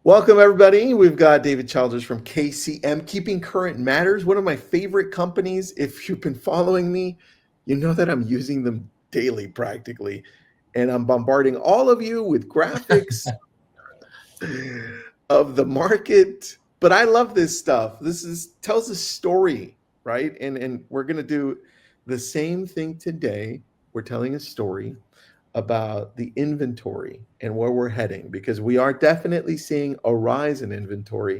Welcome, everybody. We've got David Childers from KCM, Keeping Current Matters, one of my favorite companies. If you've been following me, you know that I'm using them daily practically, and I'm bombarding all of you with graphics of the market. But I love this stuff. Tells a story, right? And we're going to do the same thing today. We're telling a story about the inventory and where we're heading because we are definitely seeing a rise in inventory.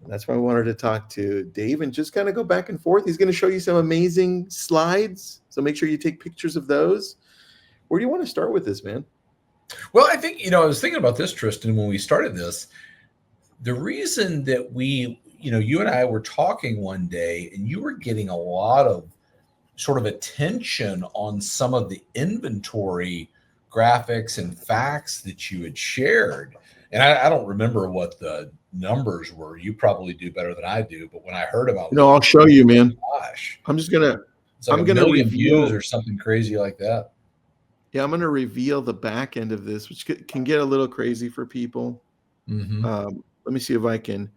And that's why I wanted to talk to Dave and just kind of go back and forth. He's going to show you some amazing slides. So make sure you take pictures of those. Where do you want to start with this, man? Well, I think, I was thinking about this, Tristan, when we started this. The reason that you and I were talking one day and you were getting a lot of sort of attention on some of the inventory graphics and facts that you had shared. And I don't remember what the numbers were. You probably do better than I do. But when I heard about No, I'll show you, man. Gosh, I'm just gonna it's like I'm gonna million reveal views or something crazy like that. Yeah, I'm gonna reveal the back end of this, which can get a little crazy for people. Mm-hmm. Let me see if I can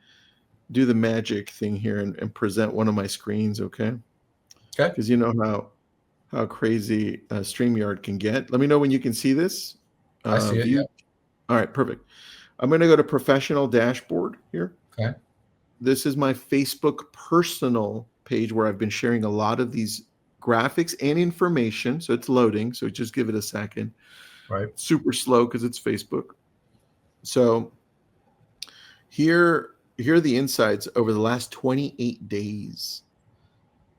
do the magic thing here and present one of my screens, okay? Okay. Because you know how crazy StreamYard can get. Let me know when you can see this. I see it. Yeah. All right, perfect. I'm going to go to professional dashboard here. Okay. This is my Facebook personal page where I've been sharing a lot of these graphics and information. So it's loading. So just give it a second. Right. Super slow because it's Facebook. So here are the insights over the last 28 days.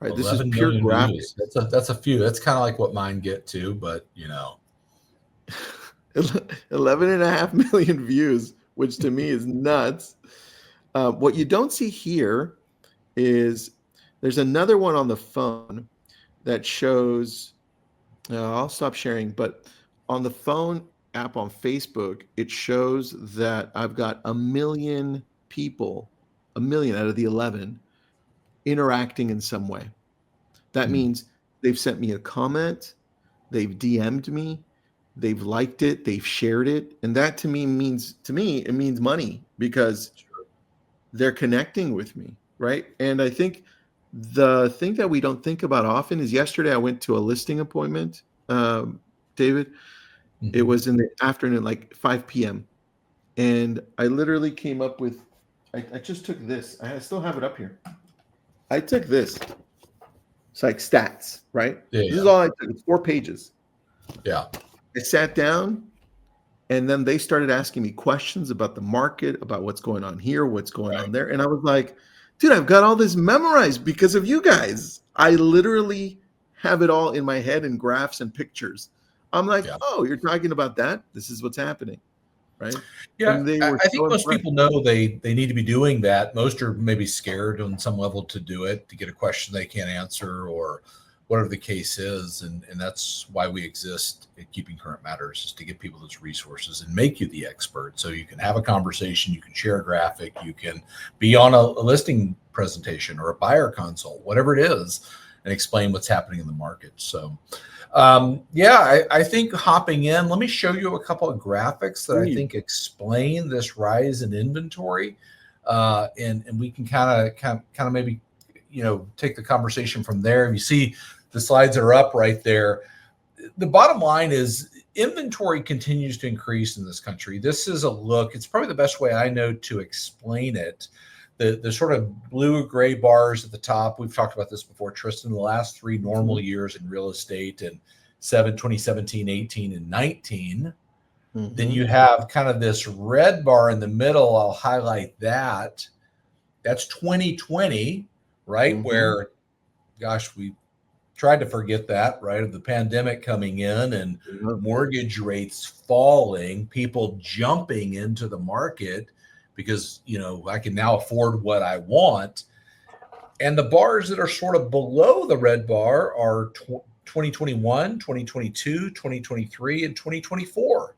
Right, this is pure graphics. That's a few. That's kind of like what mine get to, but 11.5 million views, which to me is nuts. What you don't see here is there's another one on the phone that shows, I'll stop sharing, but on the phone app on Facebook, it shows that I've got 1 million people, 1 million out of the 11, interacting in some way. That means they've sent me a comment, they've DM'd me, they've liked it, they've shared it, and that to me it means money because they're connecting with me, right? And I think the thing that we don't think about often is yesterday I went to a listing appointment, David. It was in the afternoon, like 5 p.m. And I literally came up with, I just took this. I still have it up here. I took this. It's like stats, right? Yeah, this is all I took. It's 4 pages. Yeah. I sat down and then they started asking me questions about the market, about what's going on here, what's going on there. And I was like, dude, I've got all this memorized because of you guys. I literally have it all in my head in graphs and pictures. I'm like, oh, you're talking about that? This is what's happening. Right. Yeah. I think most people know they need to be doing that. Most are maybe scared on some level to do it, to get a question they can't answer or whatever the case is. And that's why we exist at Keeping Current Matters, is to give people those resources and make you the expert. So you can have a conversation, you can share a graphic, you can be on a listing presentation or a buyer consult, whatever it is, and explain what's happening in the market. So I think hopping in, let me show you a couple of graphics that I think explain this rise in inventory. And we can kind of maybe, take the conversation from there. You see the slides that are up right there. The bottom line is inventory continues to increase in this country. This is a look. It's probably the best way I know to explain it. The sort of blue gray bars at the top, we've talked about this before, Tristan, the last 3 normal years in real estate in 2017, 18, and 19. Then you have kind of this red bar in the middle. I'll highlight that. That's 2020, right? Where, gosh, we tried to forget that, right? Of the pandemic coming in and mortgage rates falling, people jumping into the market because, I can now afford what I want. And the bars that are sort of below the red bar are 2021, 2022, 2023, and 2024.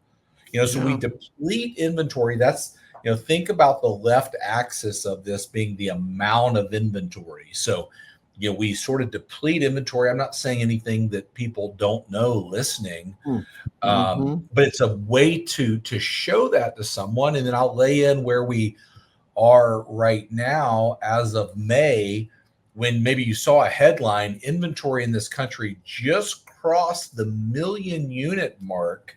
So we deplete inventory. That's, think about the left axis of this being the amount of inventory. So we sort of deplete inventory. I'm not saying anything that people don't know listening, but it's a way to show that to someone. And then I'll lay in where we are right now as of May, when maybe you saw a headline, inventory in this country just crossed the 1 million unit mark,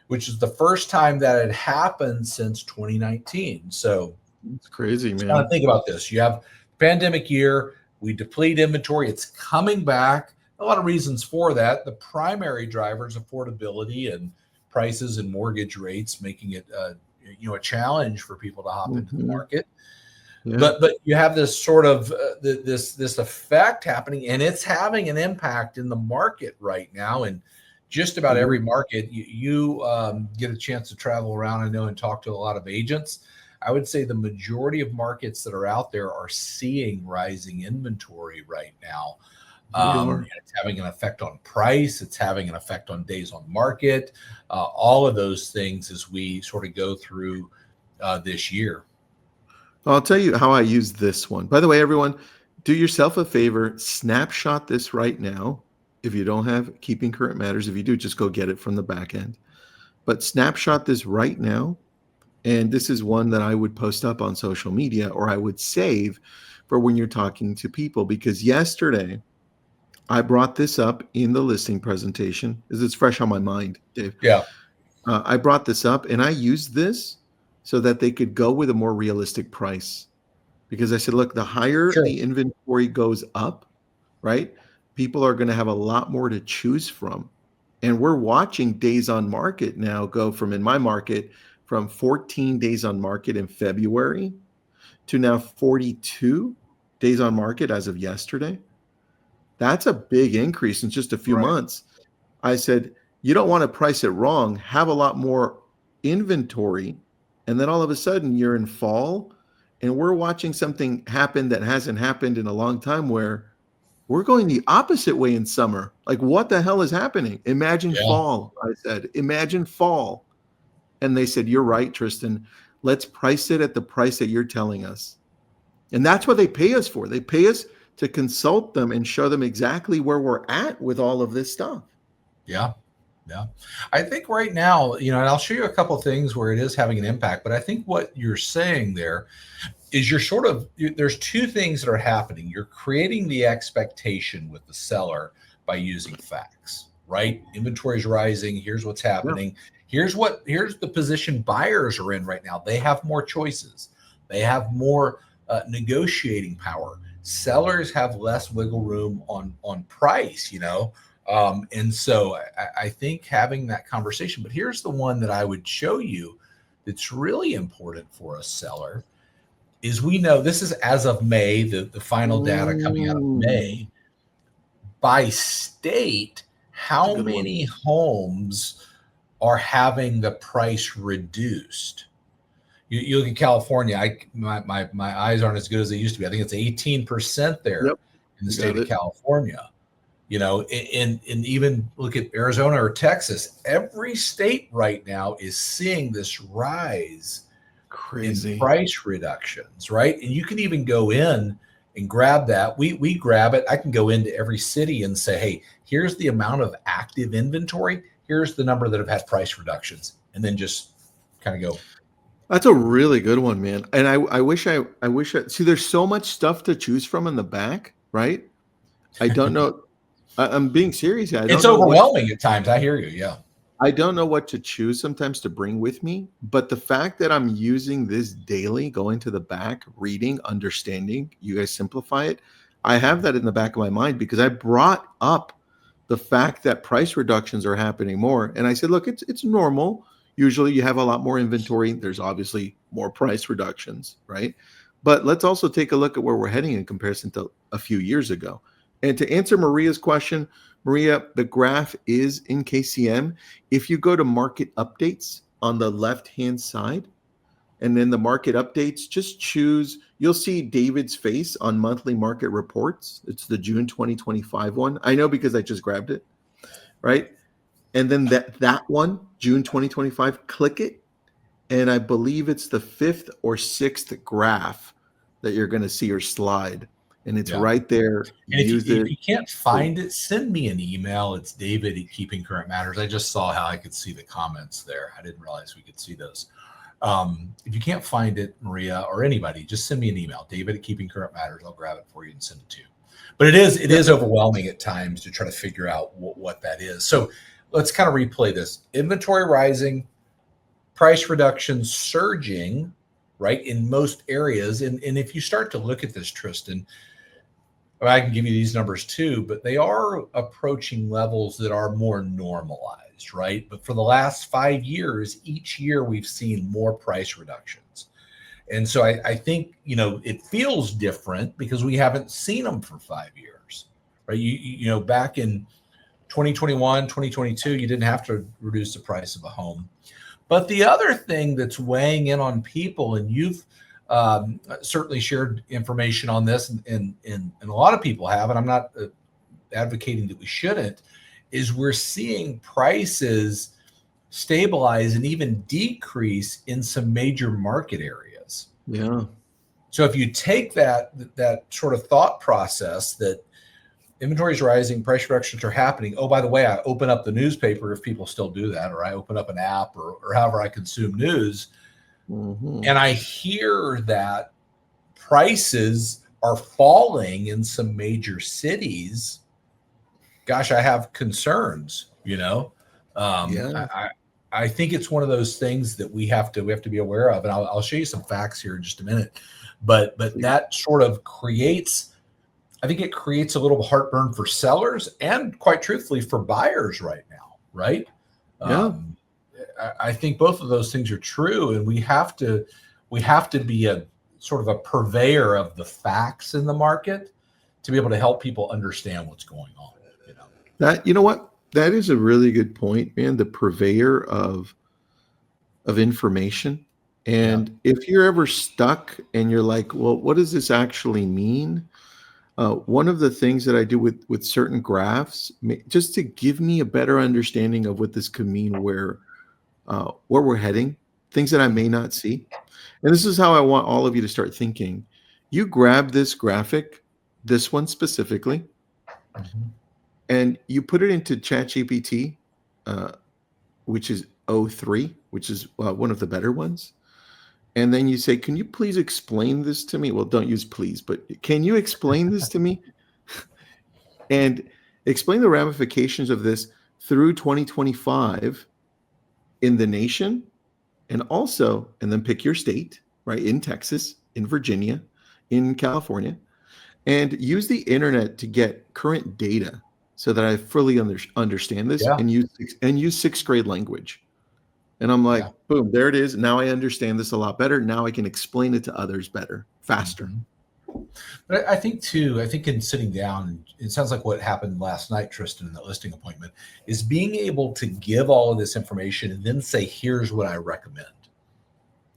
which is the first time that had happened since 2019. So it's crazy, man. Kind of think about this. You have pandemic year, we deplete inventory. It's coming back. A lot of reasons for that. The primary drivers, affordability and prices and mortgage rates, making it a challenge for people to hop into the market. Yeah. But you have this sort of this effect happening, and it's having an impact in the market right now. And just about every market, you get a chance to travel around, I know, and talk to a lot of agents. I would say the majority of markets that are out there are seeing rising inventory right now. It's having an effect on price. It's having an effect on days on market. All of those things as we sort of go through this year. I'll tell you how I use this one. By the way, everyone, do yourself a favor, snapshot this right now. If you don't have Keeping Current Matters, if you do, just go get it from the back end. But snapshot this right now. And this is one that I would post up on social media, or I would save for when you're talking to people. Because yesterday, I brought this up in the listing presentation, because it's fresh on my mind, Dave. Yeah. I brought this up, and I used this so that they could go with a more realistic price. Because I said, look, the higher the inventory goes up, right, people are going to have a lot more to choose from. And we're watching days on market now go from, in my market, from 14 days on market in February to now 42 days on market as of yesterday. That's a big increase in just a few months. I said, you don't want to price it wrong, have a lot more inventory, and then all of a sudden you're in fall, and we're watching something happen that hasn't happened in a long time, where we're going the opposite way in summer. Like, what the hell is happening? Imagine fall. I said, imagine fall. And they said, you're right, Tristan. Let's price it at the price that you're telling us. And that's what they pay us for. They pay us to consult them and show them exactly where we're at with all of this stuff. Yeah. Yeah. I think right now, and I'll show you a couple of things where it is having an impact, but I think what you're saying there is there's two things that are happening. You're creating the expectation with the seller by using facts, right? Inventory is rising. Here's what's happening. Yeah. Here's the position buyers are in right now. They have more choices. They have more negotiating power. Sellers have less wiggle room on price, and so I think having that conversation. But here's the one that I would show you that's really important for a seller is, we know this is as of May, the final data coming out of May. By state, how many homes are having the price reduced? You look at California. My eyes aren't as good as they used to be. I think it's 18% there in the state of California. And even look at Arizona or Texas. Every state right now is seeing this rise in price reductions, right? And you can even go in and grab that. We grab it. I can go into every city and say, hey, here's the amount of active inventory. Here's the number that have had price reductions, and then just kind of go. That's a really good one, man. And I wish I see, there's so much stuff to choose from in the back, right? I don't know. I'm being serious. It's overwhelming at times. I hear you. Yeah. I don't know what to choose sometimes to bring with me, but the fact that I'm using this daily, going to the back, reading, understanding, you guys simplify it. I have that in the back of my mind because I brought up the fact that price reductions are happening more. And I said, look, it's normal. Usually you have a lot more inventory. There's obviously more price reductions, right? But let's also take a look at where we're heading in comparison to a few years ago. And to answer Maria's question, Maria, the graph is in KCM. If you go to market updates on the left-hand side, and then the market updates, just choose, you'll see David's face on monthly market reports. It's the June 2025 one. I know because I just grabbed it, right? And then that one, June 2025, click it. And I believe it's the 5th or 6th graph that you're going to see, or slide. and it's right there. And Use it. if you can't find it, send me an email. It's David at Keeping Current Matters. I just saw how I could see the comments there. I didn't realize we could see those. If you can't find it, Maria or anybody, just send me an email, David at Keeping Current Matters. I'll grab it for you and send it to you. But it is overwhelming at times to try to figure out what that is. So let's kind of replay this. Inventory rising, price reductions surging, right, in most areas. And if you start to look at this, Tristan, I can give you these numbers too, but they are approaching levels that are more normalized, right? But for the last 5 years, each year we've seen more price reductions. And so I think, it feels different because we haven't seen them for 5 years, right? Back in 2021, 2022, you didn't have to reduce the price of a home. But the other thing that's weighing in on people, and you've certainly shared information on this, and a lot of people have, and I'm not advocating that we shouldn't, is we're seeing prices stabilize and even decrease in some major market areas. Yeah. So if you take that sort of thought process that inventory is rising, price reductions are happening. Oh, by the way, I open up the newspaper if people still do that, or I open up an app or however I consume news. Mm-hmm. And I hear that prices are falling in some major cities. Gosh, I have concerns, I think it's one of those things that we have to be aware of. And I'll show you some facts here in just a minute. But that sort of creates a little heartburn for sellers and, quite truthfully, for buyers right now, right? Yeah. I think both of those things are true, and we have to be a sort of a purveyor of the facts in the market to be able to help people understand what's going on. That is a really good point, man. The purveyor of information. And if you're ever stuck and you're like, well, what does this actually mean? One of the things that I do with certain graphs, just to give me a better understanding of what this could mean, where we're heading, things that I may not see. And this is how I want all of you to start thinking. You grab this graphic, this one specifically, and you put it into ChatGPT, which is O3, which is one of the better ones. And then you say, can you please explain this to me? Well, don't use please, but can you explain this to me? And explain the ramifications of this through 2025 in the nation, and then pick your state, right? In Texas, in Virginia, in California, and use the internet to get current data so that I fully understand this, and use sixth grade language. And I'm like, boom, there it is. Now I understand this a lot better. Now I can explain it to others better, faster. But I think in sitting down, it sounds like what happened last night, Tristan, in the listing appointment, is being able to give all of this information and then say, here's what I recommend.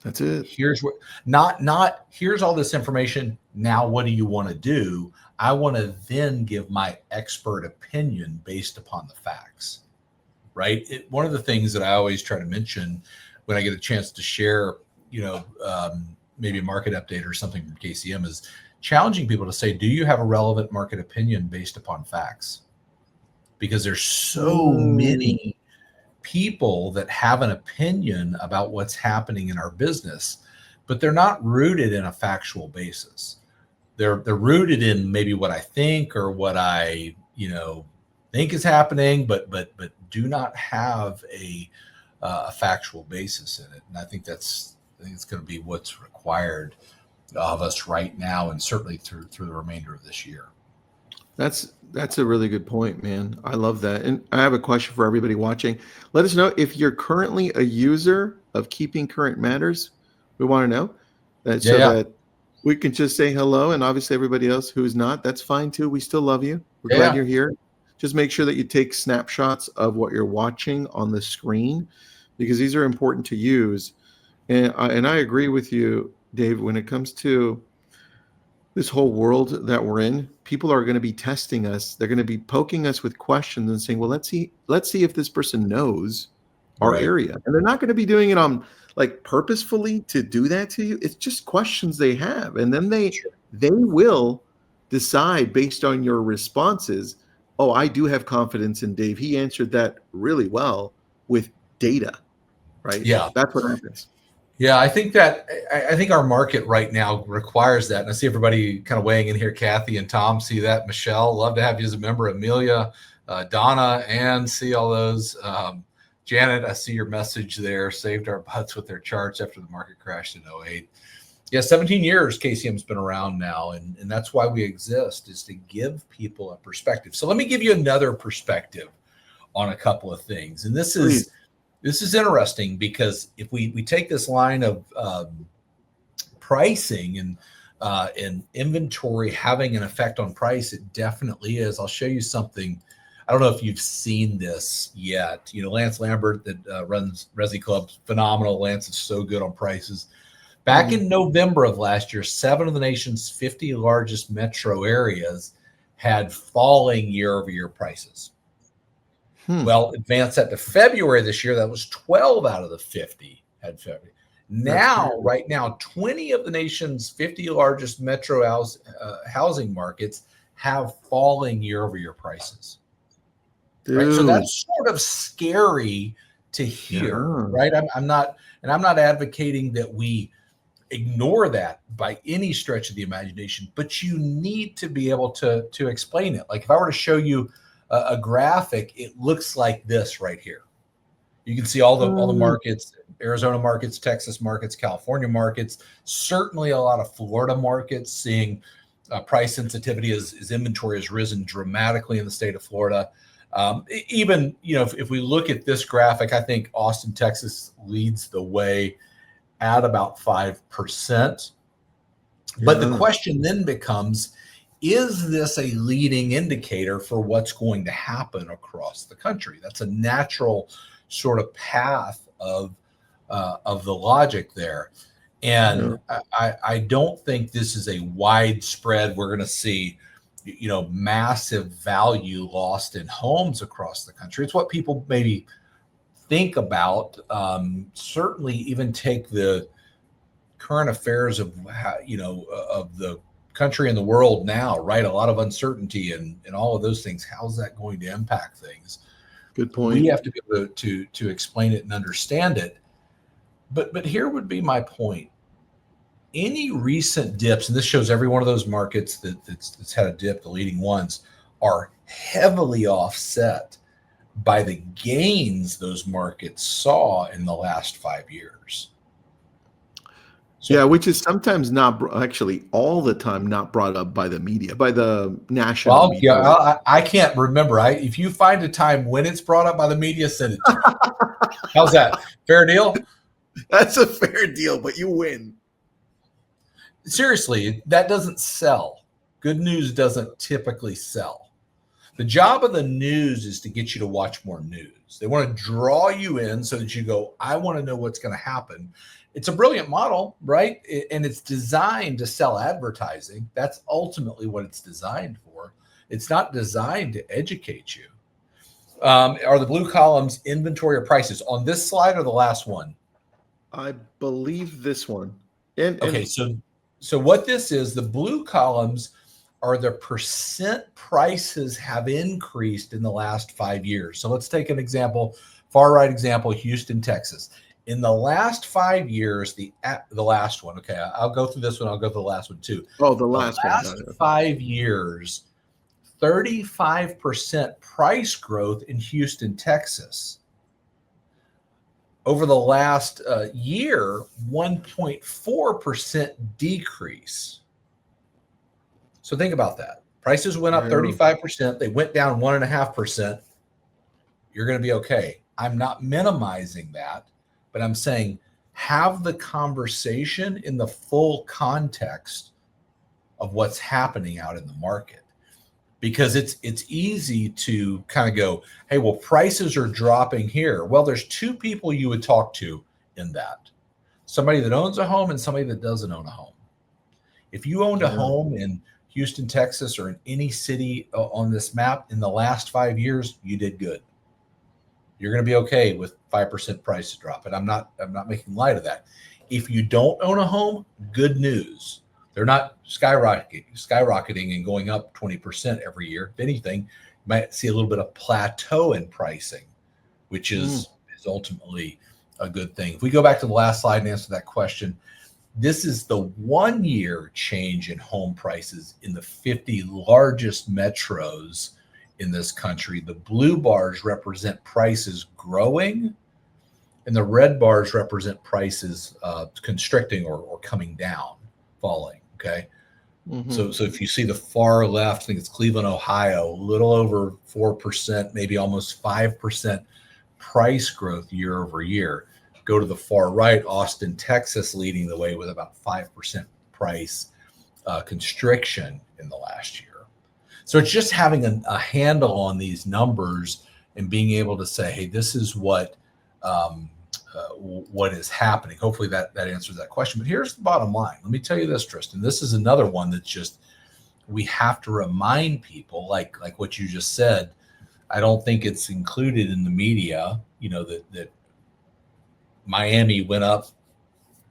That's it. Here's what, not here's all this information. Now, what do you want to do? I want to then give my expert opinion based upon the facts, right? One of the things that I always try to mention when I get a chance to share, maybe a market update or something from KCM is challenging people to say, do you have a relevant market opinion based upon facts? Because there's so many people that have an opinion about what's happening in our business, but they're not rooted in a factual basis. They're rooted in maybe what I think or what I, think is happening, but do not have a factual basis in it. And I think it's going to be what's required of us right now, and certainly through the remainder of this year. That's a really good point, man. I love that. And I have a question for everybody watching. Let us know if you're currently a user of Keeping Current Matters. We want to know that that we can just say hello. And obviously everybody else who's not, that's fine too. We still love you. We're glad you're here. Just make sure that you take snapshots of what you're watching on the screen, because these are important to use. And I agree with you, Dave, when it comes to this whole world that we're in, people are going to be testing us. They're going to be poking us with questions and saying, well, let's see if this person knows our area. And they're not going to be doing it on purposefully to do that to you. It's just questions they have. And then they will decide based on your responses, oh, I do have confidence in Dave. He answered that really well with data, right? Yeah. That's what happens. Yeah, I think our market right now requires that. And I see everybody kind of weighing in here. Kathy and Tom, see that. Michelle, love to have you as a member. Amelia, Donna, and see all those. Janet, I see your message there. Saved our butts with their charts after the market crashed in 2008. Yeah, 17 years KCM's been around now, and that's why we exist, is to give people a perspective. So let me give you another perspective on a couple of things. And this is interesting, because if we take this line of pricing and inventory having an effect on price, it definitely is. I'll show you something. I don't know if you've seen this yet. You know, Lance Lambert that runs Resi Clubs, phenomenal. Lance is so good on prices. Back in November of last year, 7 of the nation's 50 largest metro areas had falling year-over-year prices. Well, advance that to February this year, that was 12 out of the 50 had February. Now, right now, 20 of the nation's 50 largest metro housing markets have falling year-over-year prices. Right? So that's sort of scary to hear, right? I'm not advocating that we ignore that by any stretch of the imagination, but you need to be able to explain it. Like if I were to show you a graphic, it looks like this right here. You can see all the markets, Arizona markets, Texas markets, California markets, certainly a lot of Florida markets seeing price sensitivity as inventory has risen dramatically in the state of Florida. Even, you know, if we look at this graphic, I think Austin, Texas leads the way at about 5%. But the question then becomes, is this a leading indicator for what's going to happen across the country? That's a natural sort of path of the logic there. And I don't think this is a widespread, we're going to see, you know, massive value lost in homes across the country. It's what people maybe think about. Certainly even take the current affairs of how, you know, of the country and the world now, right? A lot of uncertainty and all of those things. How's that going to impact things? Good point. We have to be able to explain it and understand it. But here would be my point. Any recent dips, and this shows every one of those markets that's had a dip, the leading ones, are heavily offset by the gains those markets saw in the last 5 years. So, yeah, which is sometimes not actually all the time not brought up by the media, by the national media. Yeah, I can't remember. If you find a time when it's brought up by the media, send it to me. How's that? Fair deal? That's a fair deal, but you win. Seriously, that doesn't sell. Good news doesn't typically sell. The job of the news is to get you to watch more news. They want to draw you in so that you go, I want to know what's going to happen. It's a brilliant model, right? And it's designed to sell advertising. That's ultimately what it's designed for. It's not designed to educate you. Are the blue columns inventory or prices on this slide or the last one? I believe this one. Okay, so what this is, the blue columns are the percent prices have increased in the last 5 years. So let's take an example, far right example, Houston, Texas. In the last 5 years, the last one, okay, I'll go through this one, I'll go through the last one too. Oh, the last 5 years, 35% price growth in Houston, Texas. Over the last year, 1.4% decrease. So think about that. Prices went up 35%. They went down 1.5%. You're going to be okay. I'm not minimizing that, but I'm saying have the conversation in the full context of what's happening out in the market. Because it's easy to kind of go, hey, well, prices are dropping here. Well, there's two people you would talk to in that. Somebody that owns a home and somebody that doesn't own a home. If you owned a home in Houston, Texas, or in any city on this map in the last 5 years, you did good. You're going to be okay with 5% price drop. And I'm not making light of that. If you don't own a home, good news. They're not skyrocketing and going up 20% every year. If anything, you might see a little bit of plateau in pricing, which is ultimately a good thing. If we go back to the last slide and answer that question, this is the 1 year change in home prices in the 50 largest metros in this country. The blue bars represent prices growing, and the red bars represent prices constricting or coming down, falling. Okay. So if you see the far left, I think it's Cleveland, Ohio, a little over 4%, maybe almost 5% price growth year over year. Go to the far right, Austin, Texas, leading the way with about 5% price constriction in the last year. So it's just having a handle on these numbers and being able to say, hey, this is what is happening. Hopefully that answers that question. But here's the bottom line. Let me tell you this, Tristan. This is another one that's just, we have to remind people, like what you just said. I don't think it's included in the media, that Miami went up,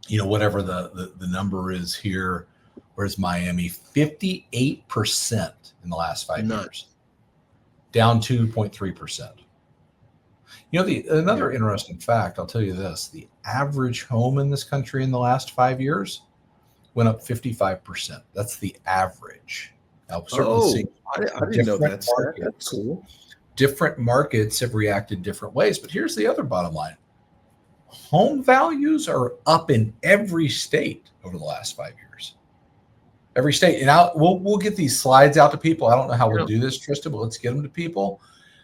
whatever the number is here. Where's Miami? 58% in the last 5 years, down 2.3%. Another interesting fact, I'll tell you this, the average home in this country in the last 5 years went up 55%. That's the average. Now, certainly I didn't know that. That's cool. Different markets have reacted different ways, but here's the other bottom line. Home values are up in every state over the last 5 years. Every state. And we'll get these slides out to people. I don't know how we'll do this, Tristan, but let's get them to people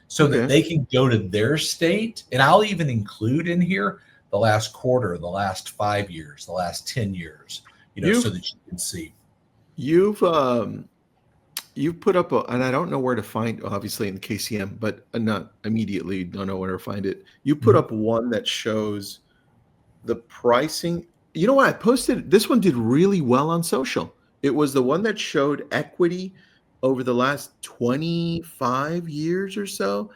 so that they can go to their state. And I'll even include in here the last quarter, the last 5 years, the last 10 years, so that you can see. You've put up and I don't know where to find, obviously in the KCM, but not immediately, don't know where to find it. You put up one that shows the pricing. You know what? I posted, this one did really well on social. It was the one that showed equity over the last 25 years or so,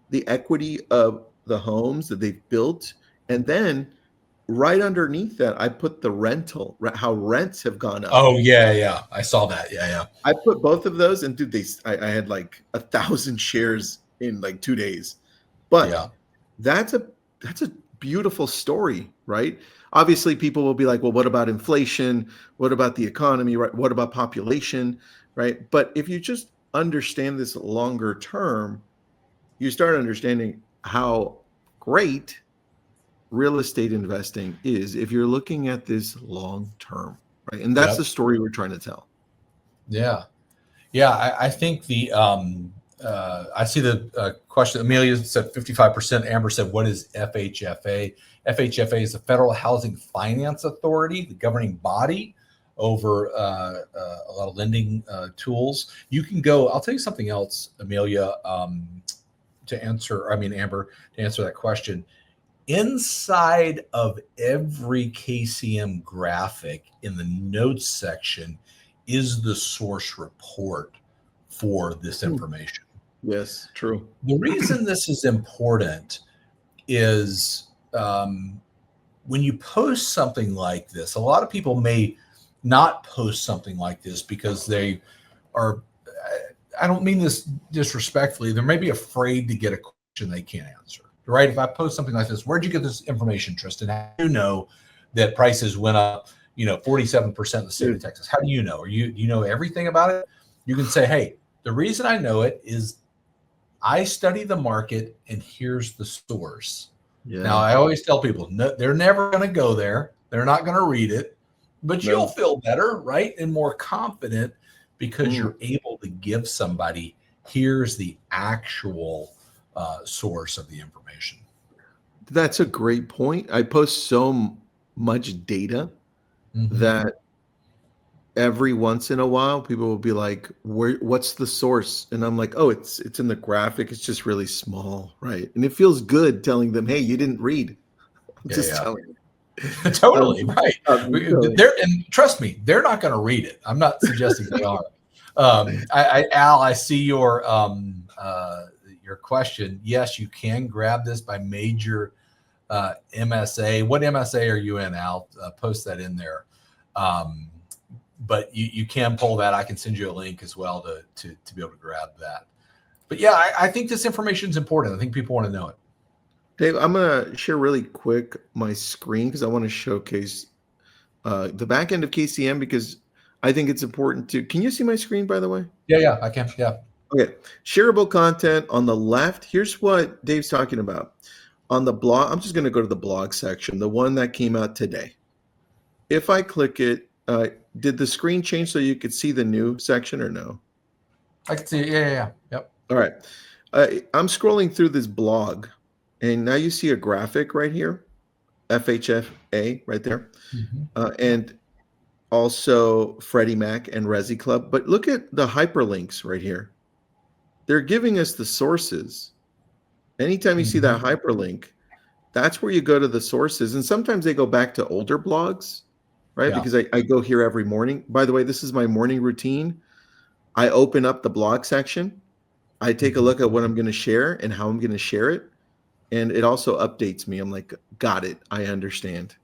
the equity of the homes that they've built. And then right underneath that, I put the rental, how rents have gone up. Oh, yeah. I saw that. Yeah. I put both of those, and dude, I had like 1,000 shares in like 2 days. But that's a beautiful story, right? Obviously, people will be like, well, what about inflation? What about the economy? Right? What about population? Right? But if you just understand this longer term, you start understanding how great real estate investing is if you're looking at this long term, right? And that's the story we're trying to tell. Yeah. I think the I see the question. Amelia said 55%. Amber said, what is FHFA? FHFA is the Federal Housing Finance Authority, the governing body over a lot of lending tools. You can go, I'll tell you something else, Amelia, Amber, to answer that question. Inside of every KCM graphic in the notes section is the source report for this information. Yes, true. The reason this is important is when you post something like this, a lot of people may not post something like this because they are, I don't mean this disrespectfully, they may be afraid to get a question they can't answer, right? If I post something like this, where'd you get this information, Tristan? How do you know that prices went up, 47% in the state of Texas? How do you know? Do you know everything about it? You can say, hey, the reason I know it is I study the market and here's the source. Yeah. Now, I always tell people, no, they're never going to go there. They're not going to read it, but you'll feel better, right? And more confident because you're able to give somebody, here's the actual source of the information. That's a great point. I post so much data that every once in a while people will be like, what's the source? And I'm like, oh, it's in the graphic. It's just really small, right? And it feels good telling them, hey, you didn't read. I'm just telling you. Totally, right. And trust me, they're not going to read it. I'm not suggesting they are. Al, I see your question. Yes, you can grab this by major MSA. What MSA are you in, Al? Post that in there. but you can pull that. I can send you a link as well to be able to grab that. But yeah, I think this information is important. I think people want to know it. Dave, I'm going to share really quick my screen because I want to showcase the back end of KCM because I think it's important to. Can you see my screen, by the way? Yeah, I can. Yeah. Okay. Shareable content on the left. Here's what Dave's talking about. On the blog, I'm just going to go to the blog section, the one that came out today. If I click it, did the screen change so you could see the new section or no? I can see it. Yeah. Yep. All right. I'm scrolling through this blog, and now you see a graphic right here, FHFA right there, and also Freddie Mac and Resi Club. But look at the hyperlinks right here. They're giving us the sources. Anytime you see that hyperlink, that's where you go to the sources. And sometimes they go back to older blogs, right? Yeah. Because I go here every morning. By the way, this is my morning routine. I open up the blog section. I take a look at what I'm going to share and how I'm going to share it. And it also updates me. I'm like, got it. I understand.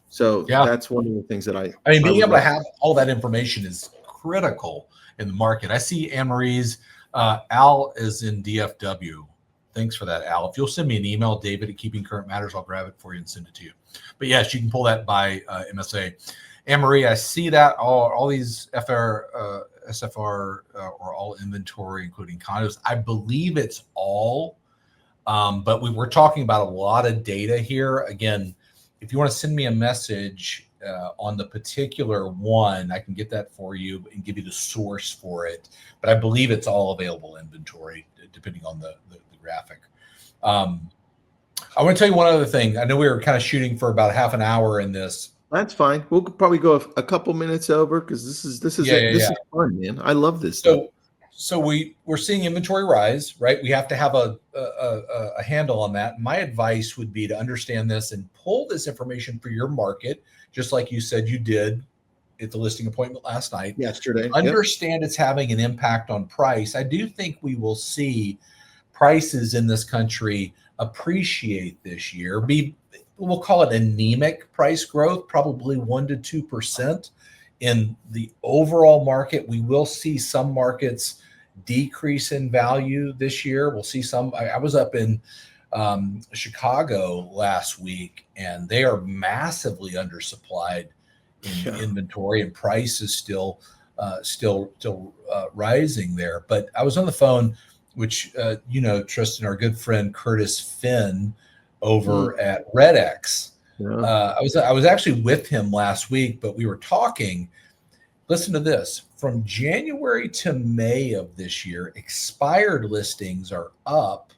So that's one of the things that I mean, being able to have all that information is critical in the market. I see Anne-Marie's Al is in DFW. Thanks for that, Al. If you'll send me an email, David at Keeping Current Matters, I'll grab it for you and send it to you. But yes, you can pull that by MSA. Anne-Marie, I see that all these SFR are all inventory, including condos. I believe it's all, but we're talking about a lot of data here. Again, if you want to send me a message on the particular one, I can get that for you and give you the source for it. But I believe it's all available inventory, depending on the graphic. I want to tell you one other thing. I know we were kind of shooting for about half an hour in this. That's fine. We'll probably go a couple minutes over because this is fun, man. I love this stuff. So we're seeing inventory rise, right? We have to have a handle on that. My advice would be to understand this and pull this information for your market, just like you said you did at the listing appointment last night. Yesterday. Understand it's having an impact on price. I do think we will see prices in this country appreciate this year. We'll call it anemic price growth, probably 1% to 2%. In the overall market, we will see some markets decrease in value this year. We'll see some. I was up in Chicago last week, and they are massively undersupplied in inventory, and price is still rising there. But I was on the phone, which Tristan, our good friend Curtis Finn over at RedX. I was actually with him last week, but we were talking. Listen to this. From January to May of this year, expired listings are up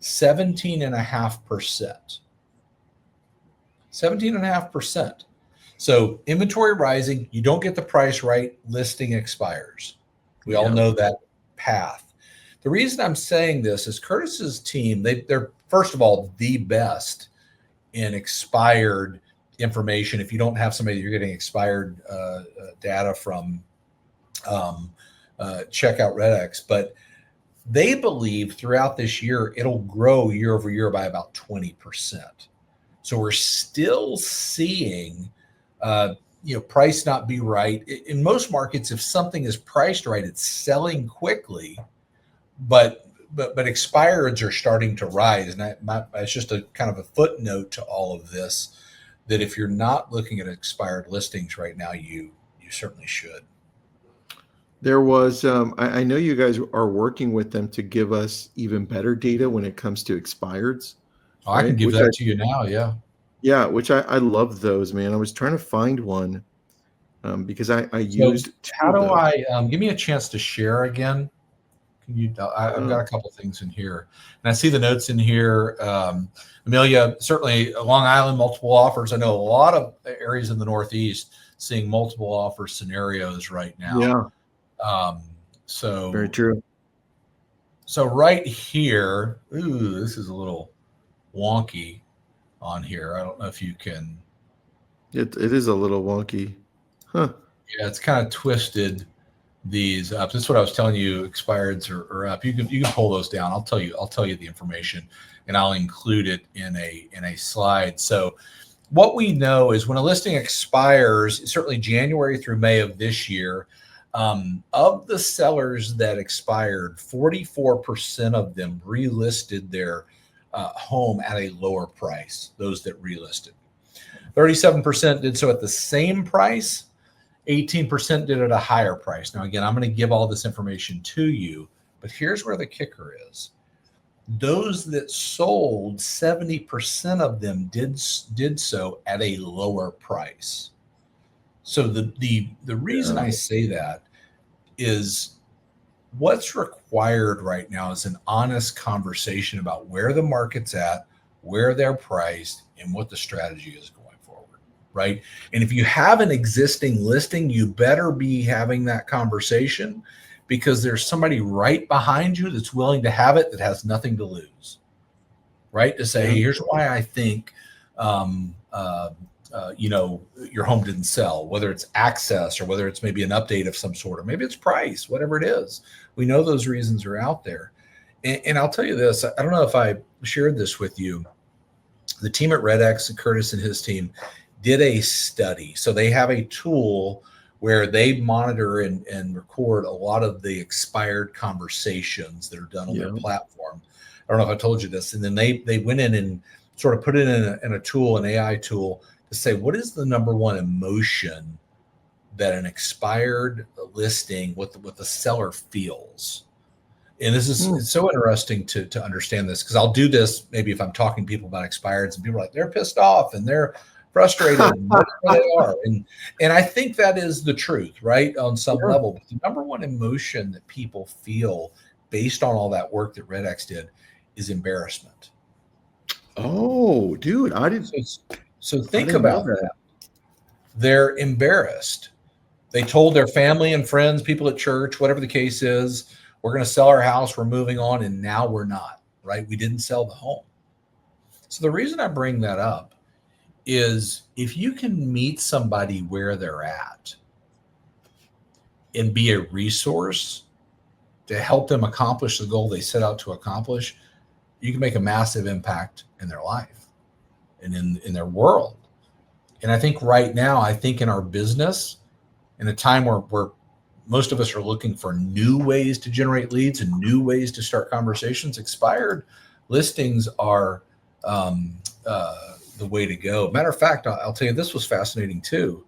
17.5%. 17.5%. So inventory rising, you don't get the price right, listing expires. We all know that path. The reason I'm saying this is Curtis's team, they're first of all the best in expired information. If you don't have somebody you're getting expired data from, check out RedX. But they believe throughout this year it'll grow year over year by about 20%. So we're still seeing price not be right. In most markets, if something is priced right, it's selling quickly, but expireds are starting to rise. And it's just a kind of a footnote to all of this, that if you're not looking at expired listings right now, you certainly should. There was, I know you guys are working with them to give us even better data when it comes to expireds. Oh, right? I can give that to you now. Yeah. Yeah. Which I love those, man. I was trying to find one because I used. How do I, give me a chance to share again? Can you, I've got a couple things in here, and I see the notes in here. Amelia, certainly Long Island, multiple offers. I know a lot of areas in the Northeast seeing multiple offer scenarios right now. Yeah. So very true. So right here, this is a little wonky on here. I don't know if you can. It is a little wonky. Huh. Yeah, it's kind of twisted these up. This is what I was telling you. Expireds are up. You can pull those down. I'll tell you the information, and I'll include it in a slide. So what we know is when a listing expires, certainly January through May of this year, of the sellers that expired, 44% of them relisted their home at a lower price, those that relisted. 37% did so at the same price. 18% did at a higher price. Now, again, I'm going to give all this information to you, but here's where the kicker is. Those that sold, 70% of them did so at a lower price. So the reason I say that is what's required right now is an honest conversation about where the market's at, where they're priced, and what the strategy is going forward, right? And if you have an existing listing, you better be having that conversation, because there's somebody right behind you that's willing to have it, that has nothing to lose, right? To say, hey, here's why I think, your home didn't sell, whether it's access or whether it's maybe an update of some sort, or maybe it's price, whatever it is. We know those reasons are out there. And I'll tell you this, I don't know if I shared this with you. The team at RedX, Curtis and his team, did a study. So they have a tool where they monitor and record a lot of the expired conversations that are done on their platform. I don't know if I told you this. And then they went in and sort of put it in a tool, an AI tool, to say, what is the number one emotion that an expired listing, what the seller feels? And this is it's so interesting to understand this, because I'll do this maybe if I'm talking to people about expireds, and people are like, they're pissed off and they're frustrated and whatever they are. And I think that is the truth, right? On some level. But the number one emotion that people feel based on all that work that RedX did is embarrassment. Oh, dude, I didn't. So think about that. They're embarrassed. They told their family and friends, people at church, whatever the case is, we're going to sell our house, we're moving on, and now we're not, right? We didn't sell the home. So the reason I bring that up is if you can meet somebody where they're at and be a resource to help them accomplish the goal they set out to accomplish, you can make a massive impact in their life and in their world. And I think right now, I think in our business, in a time where most of us are looking for new ways to generate leads and new ways to start conversations, expired listings are the way to go. Matter of fact, I'll tell you, this was fascinating too.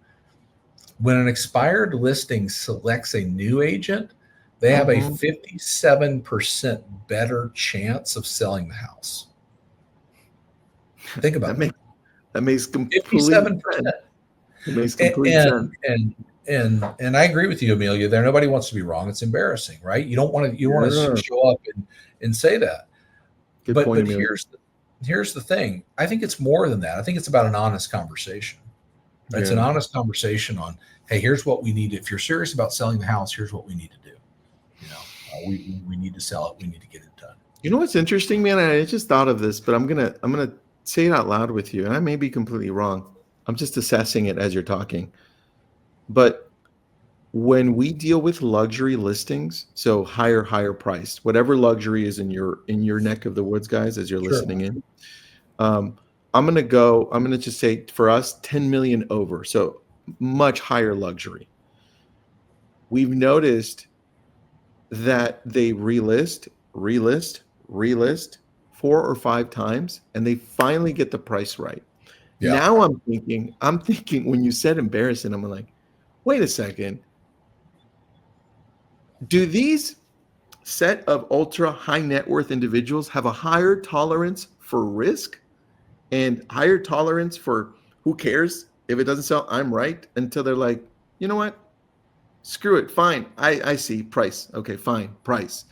When an expired listing selects a new agent, they have a 57% better chance of selling the house. Think about that. That makes complete 57%. It makes complete sense. And I agree with you, Amelia. There, nobody wants to be wrong. It's embarrassing, right? You don't want to. You want to show up and say that. But here's the thing. I think it's more than that. I think it's about an honest conversation. It's an honest conversation on, hey, here's what we need. If you're serious about selling the house, here's what we need to do. We need to sell it. We need to get it done. You know what's interesting, man? I just thought of this, but I'm gonna say it out loud with you, and I may be completely wrong. I'm just assessing it as you're talking. But when we deal with luxury listings, so higher priced, whatever luxury is in your neck of the woods, guys, as you're listening in, I'm gonna just say for us, 10 million over, so much higher luxury. We've noticed that they relist 4 or 5 times, and they finally get the price right. Yeah. Now I'm thinking when you said embarrassing, I'm like, wait a second. Do these set of ultra high net worth individuals have a higher tolerance for risk and higher tolerance for who cares if it doesn't sell? I'm right, until they're like, you know what? Screw it. Fine. I see price. Okay, fine. Price.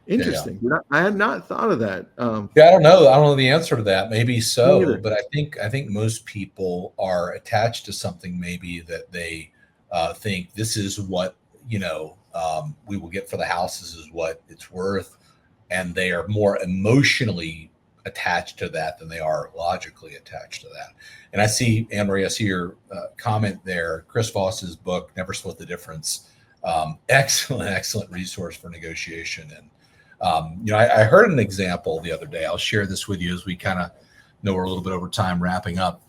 Interesting. Yeah. I had not thought of that. I don't know. I don't know the answer to that. Maybe so, but I think most people are attached to something maybe that they think this is what, we will get for the house. This is what it's worth. And they are more emotionally attached to that than they are logically attached to that. And I see, Anne-Marie, I see your comment there. Chris Voss's book, Never Split the Difference. Excellent resource for negotiation. And, I heard an example the other day. I'll share this with you as we kind of know we're a little bit over time wrapping up.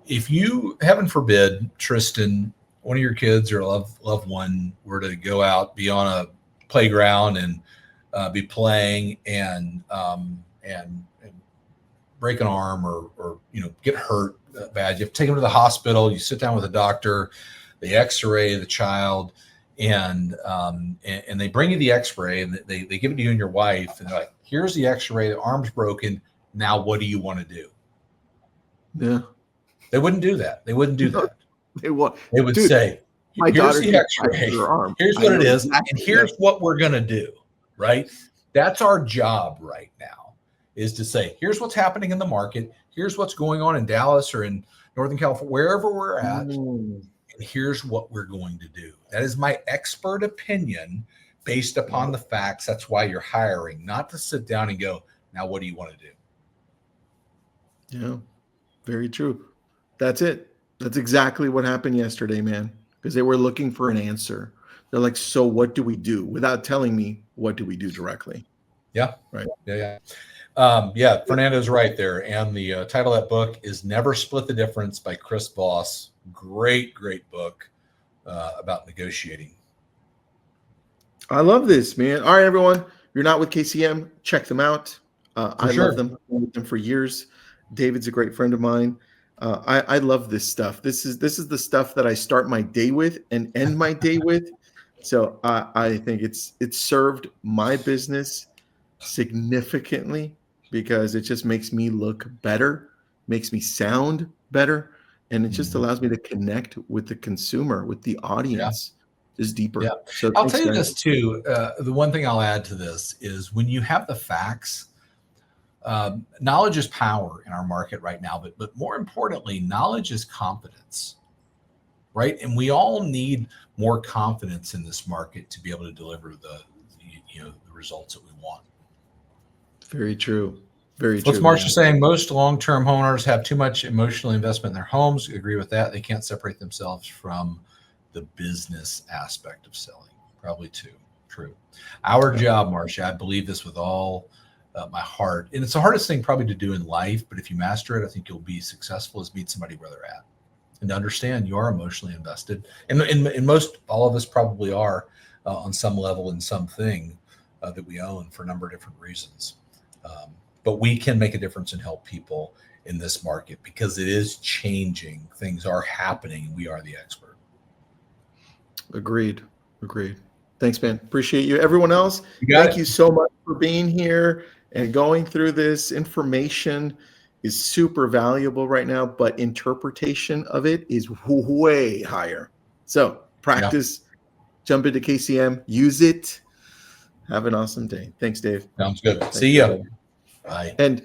if you, heaven forbid, Tristan, one of your kids or a loved one were to go out, be on a playground and be playing and break an arm or get hurt bad, you have to take them to the hospital. You sit down with a doctor, they X-ray the child, and they bring you the X-ray and they give it to you and your wife, and they're like, "Here's the X-ray. The arm's broken. Now, what do you want to do?" Yeah, they wouldn't do that. They wouldn't do that. They would say, my "Here's the X-ray. Here's what it is, exactly, and here's what we're gonna do." Right? That's our job right now, is to say, "Here's what's happening in the market. Here's what's going on in Dallas or in Northern California, wherever we're at, and here's what we're going to do." That is my expert opinion based upon the facts. That's why you're hiring, not to sit down and go, "Now, what do you want to do?" Yeah, very true. That's it. That's exactly what happened yesterday, man, because they were looking for an answer. They're like, "So what do we do?" Without telling me what do we do directly. Yeah. Right. Yeah. Fernando's right there. And the title of that book is Never Split the Difference by Chris Voss. Great book about negotiating. I love this, man. All right, everyone. If you're not with KCM, check them out. I love them. I've been with them for years. David's a great friend of mine. I love this stuff. This is the stuff that I start my day with and end my day with. So I think it's served my business significantly because it just makes me look better, makes me sound better, and it just allows me to connect with the consumer, with the audience, just deeper. Yeah. So I'll tell you this too. The one thing I'll add to this is when you have the facts, knowledge is power in our market right now, but more importantly, knowledge is confidence, right? And we all need more confidence in this market to be able to deliver the results that we want. Very true. Very true. What's Marsha saying? Most long-term homeowners have too much emotional investment in their homes. Agree with that. They can't separate themselves from the business aspect of selling. Probably too true. Our job, Marsha, I believe this with all my heart, and it's the hardest thing probably to do in life, but if you master it, I think you'll be successful, is meet somebody where they're at and to understand you are emotionally invested. And most, all of us probably are on some level in something that we own for a number of different reasons. But we can make a difference and help people in this market because it is changing. Things are happening. We are the expert. Agreed. Thanks, man. Appreciate you. Everyone else, thank you so much for being here and going through this. Information is super valuable right now, but interpretation of it is way higher. So practice, jump into KCM, use it. Have an awesome day. Thanks, Dave. Sounds good. See you. Bye. And